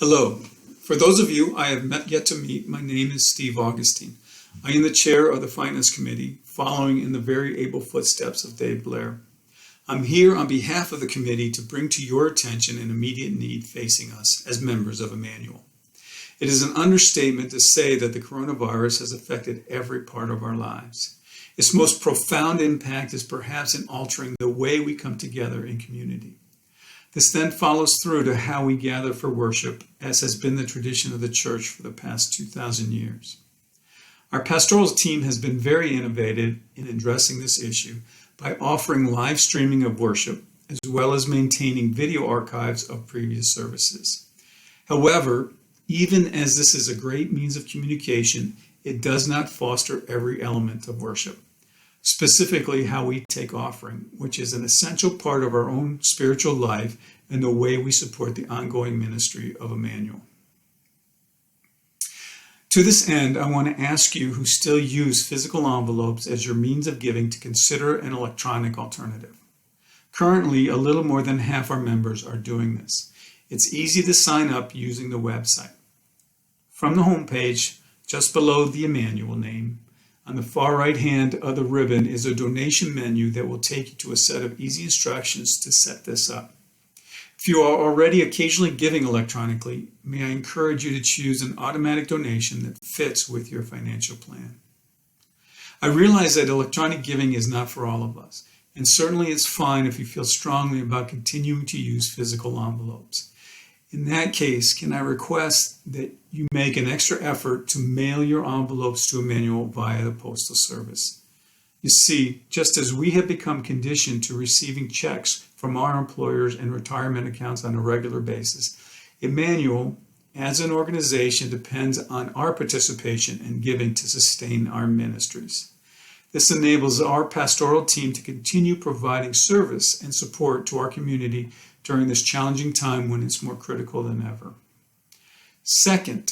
Hello. For those of you I have yet to meet, my name is Steve Augustine. I am the chair of the Finance Committee, following in the very able footsteps of Dave Blair. I'm here on behalf of the committee to bring to your attention an immediate need facing us as members of Emmanuel. It is an understatement to say that the coronavirus has affected every part of our lives. Its most profound impact is perhaps in altering the way we come together in community. This then follows through to how we gather for worship, as has been the tradition of the church for the past 2,000 years. Our pastoral team has been very innovative in addressing this issue by offering live streaming of worship, as well as maintaining video archives of previous services. However, even as this is a great means of communication, it does not foster every element of worship. Specifically, how we take offering, which is an essential part of our own spiritual life and the way we support the ongoing ministry of Emmanuel. To this end, I want to ask you who still use physical envelopes as your means of giving to consider an electronic alternative. Currently, a little more than half our members are doing this. It's easy to sign up using the website. From the homepage, just below the Emmanuel name, on the far right hand of the ribbon is a donation menu that will take you to a set of easy instructions to set this up. If you are already occasionally giving electronically, may I encourage you to choose an automatic donation that fits with your financial plan. I realize that electronic giving is not for all of us, and certainly it's fine if you feel strongly about continuing to use physical envelopes. In that case, can I request that you make an extra effort to mail your envelopes to Emmanuel via the postal service? You see, just as we have become conditioned to receiving checks from our employers and retirement accounts on a regular basis, Emmanuel, as an organization, depends on our participation and giving to sustain our ministries. This enables our pastoral team to continue providing service and support to our community during this challenging time when it's more critical than ever. Second,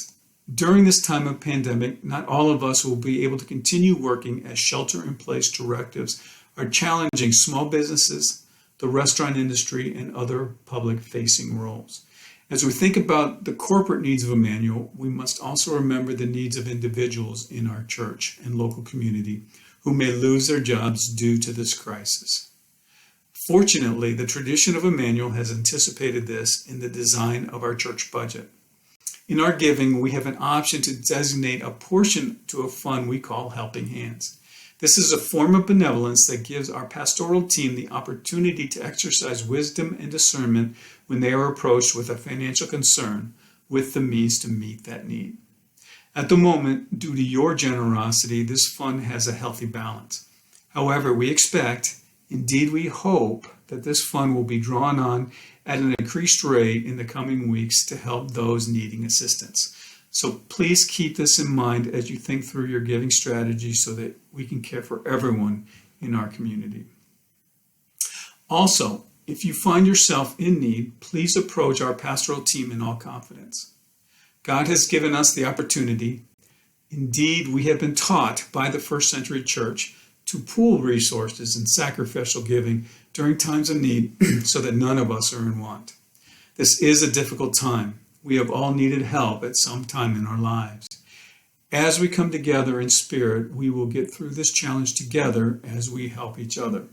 during this time of pandemic, not all of us will be able to continue working as shelter-in-place directives are challenging small businesses, the restaurant industry, and other public-facing roles. As we think about the corporate needs of Emmanuel, we must also remember the needs of individuals in our church and local community who may lose their jobs due to this crisis. Fortunately, the tradition of Emmanuel has anticipated this in the design of our church budget. In our giving, we have an option to designate a portion to a fund we call Helping Hands. This is a form of benevolence that gives our pastoral team the opportunity to exercise wisdom and discernment when they are approached with a financial concern, with the means to meet that need. At the moment, due to your generosity, this fund has a healthy balance. However, we expect, indeed we hope, that this fund will be drawn on at an increased rate in the coming weeks to help those needing assistance. So please keep this in mind as you think through your giving strategy so that we can care for everyone in our community. Also, if you find yourself in need, please approach our pastoral team in all confidence. God has given us the opportunity. Indeed, we have been taught by the first century church to pool resources and sacrificial giving during times of need so that none of us are in want. This is a difficult time. We have all needed help at some time in our lives. As we come together in spirit, we will get through this challenge together as we help each other.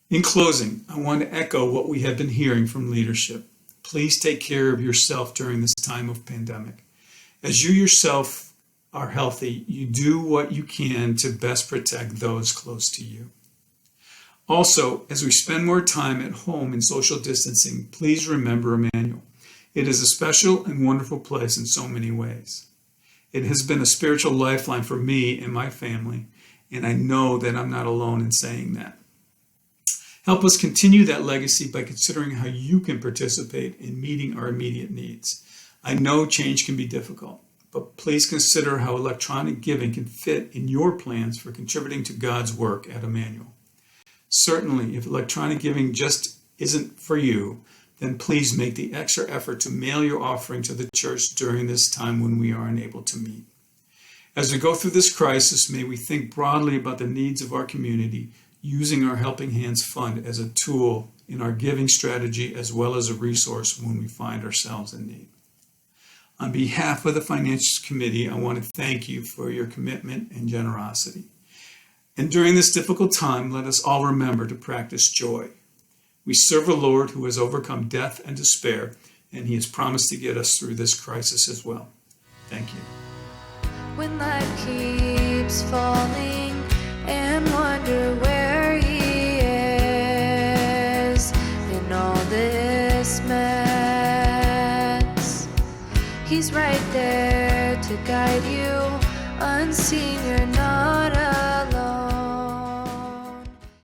In closing, I want to echo what we have been hearing from leadership. Please take care of yourself during this time of pandemic. As you yourself are healthy, you do what you can to best protect those close to you. Also, as we spend more time at home in social distancing, please remember Emmanuel. It is a special and wonderful place in so many ways. It has been a spiritual lifeline for me and my family, and I know that I'm not alone in saying that. Help us continue that legacy by considering how you can participate in meeting our immediate needs. I know change can be difficult, but please consider how electronic giving can fit in your plans for contributing to God's work at Emmanuel. Certainly, if electronic giving just isn't for you, then please make the extra effort to mail your offering to the church during this time when we are unable to meet. As we go through this crisis, may we think broadly about the needs of our community, using our Helping Hands Fund as a tool in our giving strategy as well as a resource when we find ourselves in need. On behalf of the Finance Committee, I want to thank you for your commitment and generosity. And during this difficult time, let us all remember to practice joy. We serve a Lord who has overcome death and despair, and he has promised to get us through this crisis as well. Thank you. When life keeps falling and wonder where he is in all this mess, he's right there to guide you. Unseen, you're not alone.